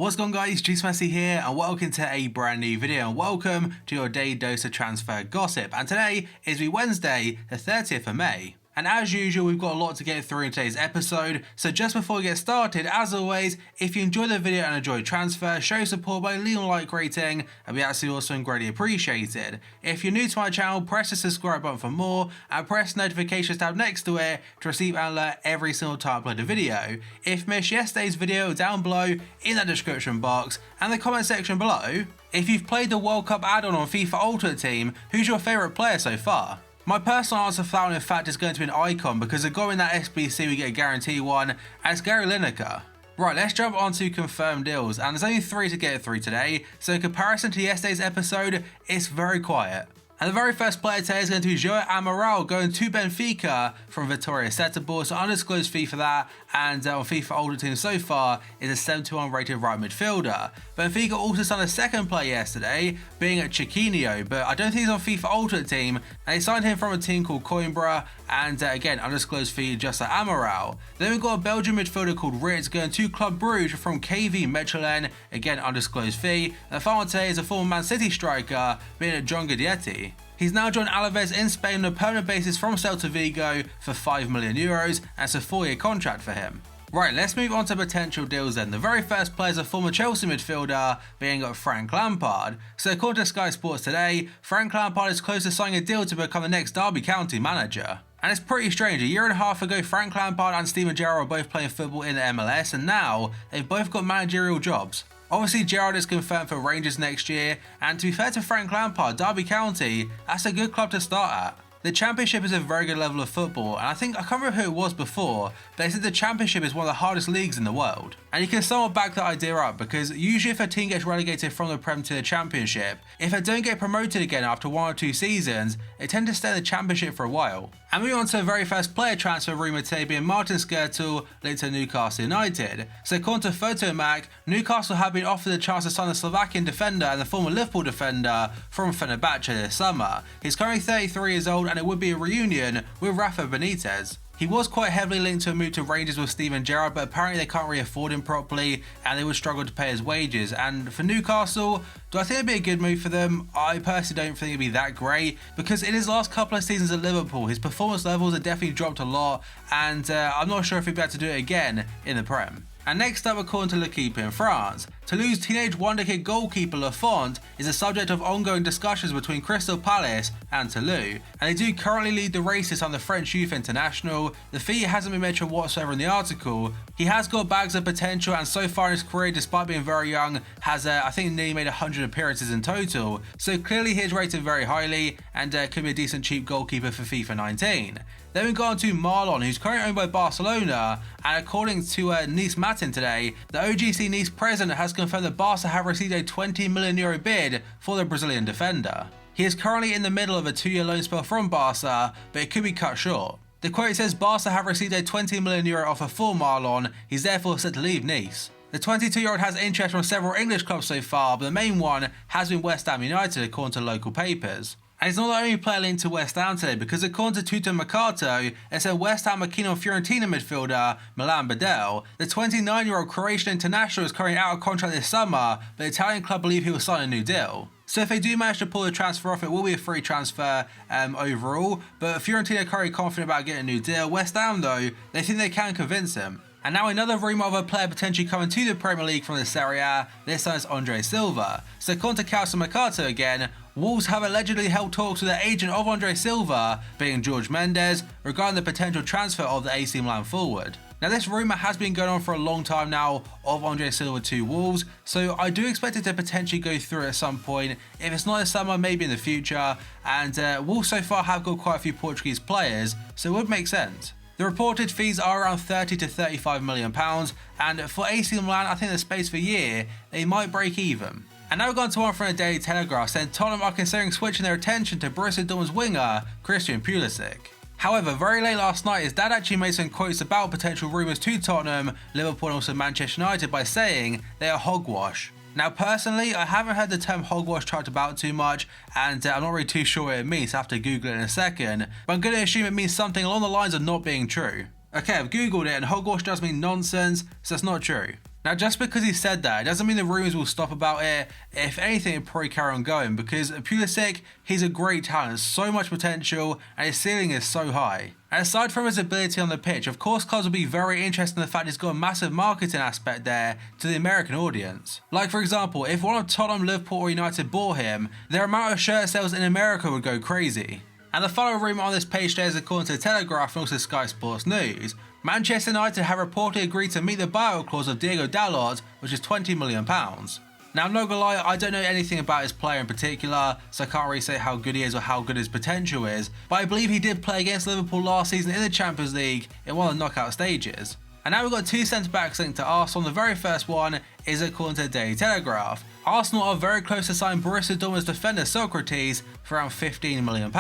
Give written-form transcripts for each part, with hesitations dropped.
What's going on, guys? Juice Messi here and welcome to a brand new video and welcome to your daily dose of transfer gossip. And today is Wednesday the 30th of May. And as usual, we've got a lot to get through in today's episode. So just before we get started, as always, if you enjoyed the video and enjoyed transfer, show support by leaving a like rating. It'd be absolutely awesome and greatly appreciated. If you're new to my channel, press the subscribe button for more and press the notifications tab next to it to receive an alert every single time I upload a video. If you missed yesterday's video, down below in the description box and the comment section below. If you've played the World Cup add-on on FIFA Ultimate Team, who's your favourite player so far? My personal answer for that one, in fact, is going to be an icon because of going that SBC we get a guaranteed one, as Gary Lineker. Right, let's jump on to confirmed deals, and there's only 3 to get through today, so in comparison to yesterday's episode, it's very quiet. And the very first player today is going to be João Amaral going to Benfica from Vitória Setúbal, so undisclosed fee for that, and on FIFA Ultimate Team so far is a 71 rated right midfielder. Benfica also signed a second player yesterday, being at Chiquinho, but I don't think he's on FIFA Ultimate Team, and they signed him from a team called Coimbra, and again, undisclosed fee just like Amaral. Then we've got a Belgian midfielder called Ritz going to Club Brugge from KV Mechelen, again undisclosed fee. And the final today is a former Man City striker, being at John Guidetti. He's now joined Alaves in Spain on a permanent basis from Celta Vigo for €5 million, and it's a 4-year contract for him. Right, let's move on to potential deals then. The very first player is a former Chelsea midfielder, being Frank Lampard. So according to Sky Sports today, Frank Lampard is close to signing a deal to become the next Derby County manager. And it's pretty strange, a year and a half ago Frank Lampard and Steven Gerrard were both playing football in the MLS, and now they've both got managerial jobs. Obviously, Gerrard is confirmed for Rangers next year, and to be fair to Frank Lampard, Derby County, that's a good club to start at. The Championship is a very good level of football, and I can't remember who it was before, but they said the Championship is one of the hardest leagues in the world. And you can somewhat back that idea up, because usually if a team gets relegated from the Prem to the Championship, if they don't get promoted again after 1 or 2 seasons, they tend to stay in the Championship for a while. And moving on to the very first player transfer rumour today being Martin Skrtel linked to Newcastle United. So according to Photomac, Newcastle have been offered the chance to sign the Slovakian defender and the former Liverpool defender from Fenerbahce this summer. He's currently 33 years old and it would be a reunion with Rafa Benitez. He was quite heavily linked to a move to Rangers with Steven Gerrard, but apparently they can't really afford him properly and they would struggle to pay his wages. And for Newcastle, do I think it'd be a good move for them? I personally don't think it'd be that great, because in his last couple of seasons at Liverpool, his performance levels have definitely dropped a lot, and I'm not sure if he'd be able to do it again in the Prem. And next up, according to L'Equipe in France, Toulouse teenage wonderkid goalkeeper Lafont is the subject of ongoing discussions between Crystal Palace and Toulouse, and they do currently lead the races on the French Youth International. The fee hasn't been mentioned whatsoever in the article. He has got bags of potential, and so far in his career, despite being very young, has I think nearly made 100 appearances in total, so clearly he is rated very highly and could be a decent cheap goalkeeper for FIFA 19. Then we go on to Marlon, who's currently owned by Barcelona, and according to Nice Matin today, the OGC Nice president has confirmed that Barca have received a €20 million bid for the Brazilian defender. He is currently in the middle of a 2-year loan spell from Barca, but it could be cut short. The quote says Barca have received a €20 million offer for Marlon. He's therefore set to leave Nice. The 22-year-old has interest from several English clubs so far, but the main one has been West Ham United according to local papers. And he's not the only player linked to West Ham today, because according to Tutto Mercato, it said West Ham are keen on Fiorentina midfielder Milan Badel. The 29-year-old Croatian international is currently out of contract this summer, but the Italian club believe he will sign a new deal. So if they do manage to pull the transfer off, it will be a free transfer overall, but Fiorentina are currently confident about getting a new deal. West Ham though, they think they can convince him. And now another rumour of a player potentially coming to the Premier League from the Serie A, this time it's Andre Silva. So according to Calcio Mercato again, Wolves have allegedly held talks with the agent of Andre Silva, being George Mendes, regarding the potential transfer of the AC Milan forward. Now this rumour has been going on for a long time now of Andre Silva to Wolves, so I do expect it to potentially go through at some point. If it's not this summer, maybe in the future, and Wolves so far have got quite a few Portuguese players, so it would make sense. The reported fees are around £30 to £35 million, and for AC Milan, I think the space for a year, they might break even. And now we've gone to one from the Daily Telegraph saying Tottenham are considering switching their attention to Borussia Dortmund's winger, Christian Pulisic. However, very late last night, his dad actually made some quotes about potential rumours to Tottenham, Liverpool and also Manchester United by saying they are hogwash. Now personally, I haven't heard the term hogwash talked about too much, and I'm not really too sure what it means, so I have to Google it in a second, but I'm going to assume it means something along the lines of not being true. Okay, I've googled it and hogwash does mean nonsense, so it's not true. Now, just because he said that, it doesn't mean the rumours will stop about it. If anything, it'll probably carry on going, because Pulisic, he's a great talent, so much potential, and his ceiling is so high. And aside from his ability on the pitch, of course clubs will be very interested in the fact he's got a massive marketing aspect there to the American audience. Like for example, if one of Tottenham, Liverpool or United bought him, their amount of shirt sales in America would go crazy. And the final rumour on this page today is according to the Telegraph and also Sky Sports News. Manchester United have reportedly agreed to meet the buyout clause of Diogo Dalot, which is £20 million. Now, I'm not gonna lie, I don't know anything about his player in particular, so I can't really say how good he is or how good his potential is, but I believe he did play against Liverpool last season in the Champions League in one of the knockout stages. And now we've got two centre-backs linked to Arsenal. The very first one is according to the Daily Telegraph. Arsenal are very close to signing Borussia Dortmund's defender Socrates for around £15 million.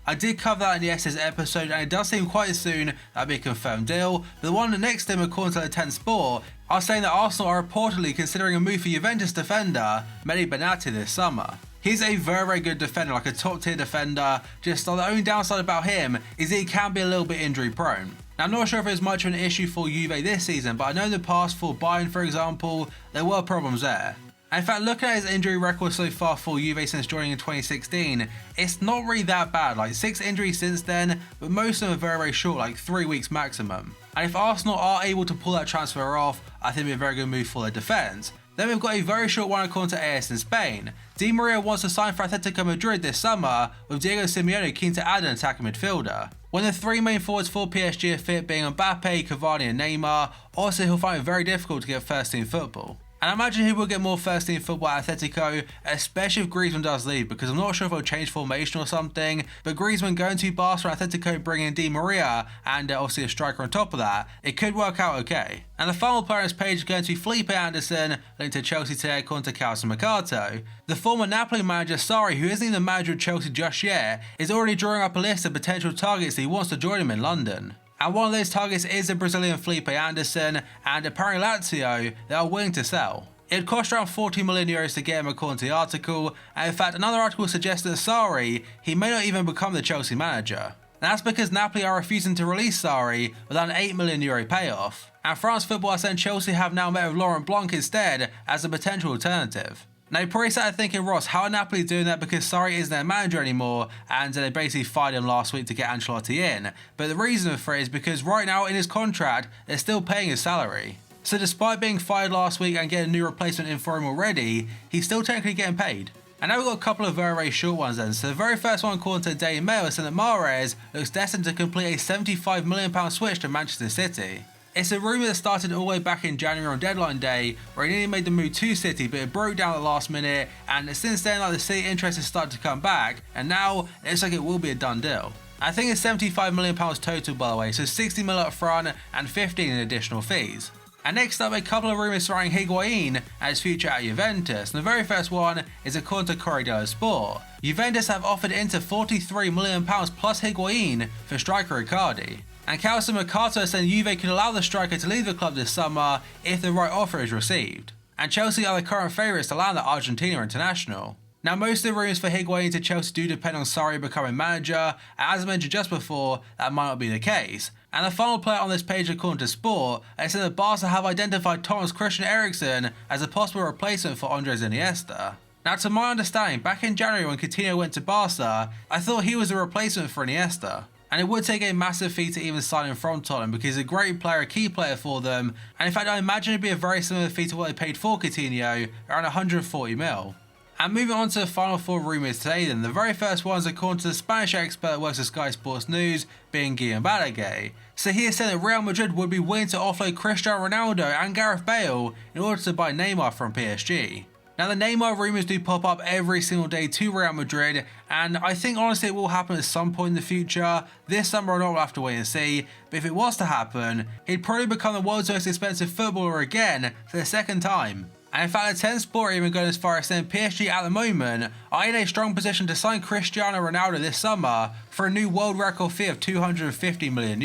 I did cover that in yesterday's episode, and it does seem quite soon that'll be a confirmed deal, but the one next to him, according to the 10 Sport, are saying that Arsenal are reportedly considering a move for Juventus defender Mehdi Benatia this summer. He's a very, very good defender, like a top tier defender, just the only downside about him is that he can be a little bit injury prone. Now, I'm not sure if it's much of an issue for Juve this season, but I know in the past for Bayern, for example, there were problems there. In fact, looking at his injury record so far for Juve since joining in 2016, it's not really that bad, like 6 injuries since then, but most of them are very, very short, like 3 weeks maximum. And if Arsenal are able to pull that transfer off, I think it'd be a very good move for their defence. Then we've got a very short one according to AS in Spain. Di Maria wants to sign for Atletico Madrid this summer, with Diego Simeone keen to add an attacking midfielder. When the 3 main forwards for PSG are fit, being Mbappe, Cavani and Neymar, also he'll find it very difficult to get first team football. And I imagine he will get more first team football at Atletico, especially if Griezmann does leave, because I'm not sure if he'll change formation or something, but Griezmann going to Barca and Atletico bringing Di Maria and obviously a striker on top of that, it could work out okay. And the final player on this page is going to be Felipe Anderson, linked to Chelsea today according to Calcio Mercato. The former Napoli manager Sarri, who isn't even the manager of Chelsea just yet, is already drawing up a list of potential targets that he wants to join him in London. And one of those targets is the Brazilian Felipe Anderson, and apparently Lazio, they are willing to sell. It'd cost around €40 million to get him according to the article, and in fact another article suggests that Sarri, he may not even become the Chelsea manager. And that's because Napoli are refusing to release Sarri without an €8 million payoff. And France Football are saying Chelsea have now met with Laurent Blanc instead as a potential alternative. Now you probably started thinking, Ross, how are Napoli doing that because Sarri isn't their manager anymore and they basically fired him last week to get Ancelotti in? But the reason for it is because right now in his contract, they're still paying his salary. So despite being fired last week and getting a new replacement in for him already, he's still technically getting paid. And now we've got a couple of very, very short ones then. So the very first one according to the Daily Mail is saying that Mahrez looks destined to complete a £75 million switch to Manchester City. It's a rumour that started all the way back in January on deadline day, where he nearly made the move to City, but it broke down at the last minute, and since then the City interest has started to come back, and now it looks like it will be a done deal. I think it's £75 million total by the way, so 60 million up front and 15 in additional fees. And next up, a couple of rumours surrounding Higuain and his future at Juventus. And the very first one is according to Corriere dello Sport. Juventus have offered into £43 million plus Higuain for striker Icardi. And Calcio Mercato is saying Juve could allow the striker to leave the club this summer if the right offer is received. And Chelsea are the current favourites to land the Argentina international. Now most of the rumours for Higuain to Chelsea do depend on Sarri becoming manager, and as I mentioned just before, that might not be the case. And the final player on this page according to Sport, it said that Barca have identified Thomas Christian Eriksen as a possible replacement for Andres Iniesta. Now to my understanding, back in January when Coutinho went to Barca, I thought he was a replacement for Iniesta. And it would take a massive fee to even sign him from Tottenham because he's a great player, a key player for them, and in fact I imagine it'd be a very similar fee to what they paid for Coutinho, around 140 mil. And moving on to the final 4 rumours today then, the very first one is according to the Spanish expert that works at Sky Sports News, being Guillem Balaguer. So he has said that Real Madrid would be willing to offload Cristiano Ronaldo and Gareth Bale in order to buy Neymar from PSG. Now the Neymar rumours do pop up every single day to Real Madrid, and I think honestly it will happen at some point in the future. This summer or not, we'll have to wait and see, but if it was to happen, he'd probably become the world's most expensive footballer again for the second time. And in fact, the 10 Sport even going as far as saying PSG at the moment are in a strong position to sign Cristiano Ronaldo this summer for a new world record fee of €250 million.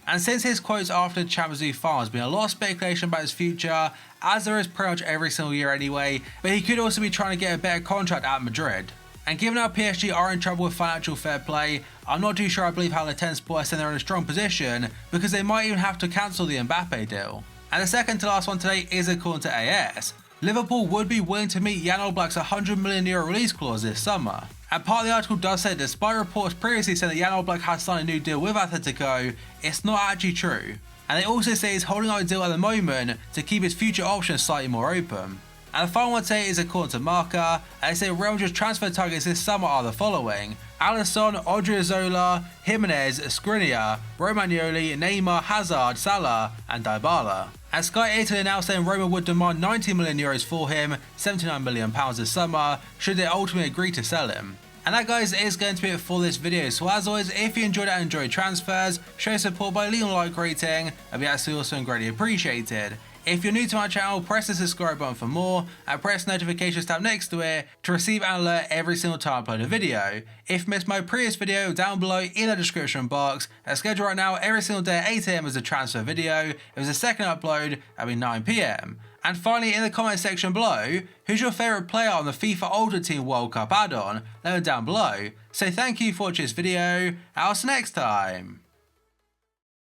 And since his quotes after the Champions League final, there's been a lot of speculation about his future, as there is pretty much every single year anyway, but he could also be trying to get a better contract at Madrid. And given how PSG are in trouble with financial fair play, I'm not too sure I believe how the 10 Sport are saying they're in a strong position, because they might even have to cancel the Mbappe deal. And the second to last one today is according to AS. Liverpool would be willing to meet Jan Oblak's €100 million release clause this summer. And part of the article does say, despite reports previously saying that Jan Oblak has signed a new deal with Atletico, it's not actually true. And they also say he's holding out a deal at the moment to keep his future options slightly more open. And the final one today is according to Marca, and they say Real Madrid's transfer targets this summer are the following: Alisson, Odriozola, Jimenez, Skriniar, Romagnoli, Neymar, Hazard, Salah and Dybala. And Sky Italy are now saying Roma would demand €90 million for him, £79 million this summer, should they ultimately agree to sell him. And that, guys, is going to be it for this video. So as always, if you enjoyed it and enjoyed transfers, show support by leaving a like rating, that'd be absolutely awesome and greatly appreciated. If you're new to my channel, press the subscribe button for more and press the notifications tab next to it to receive an alert every single time I upload a video. If you missed my previous video, down below in the description box, a schedule right now every single day at 8 AM is a transfer video. It was a second upload, that'll be 9 PM. And finally, in the comment section below, who's your favourite player on the FIFA Ultimate Team World Cup add-on? Let me know down below. So thank you for watching this video, and I'll see you next time.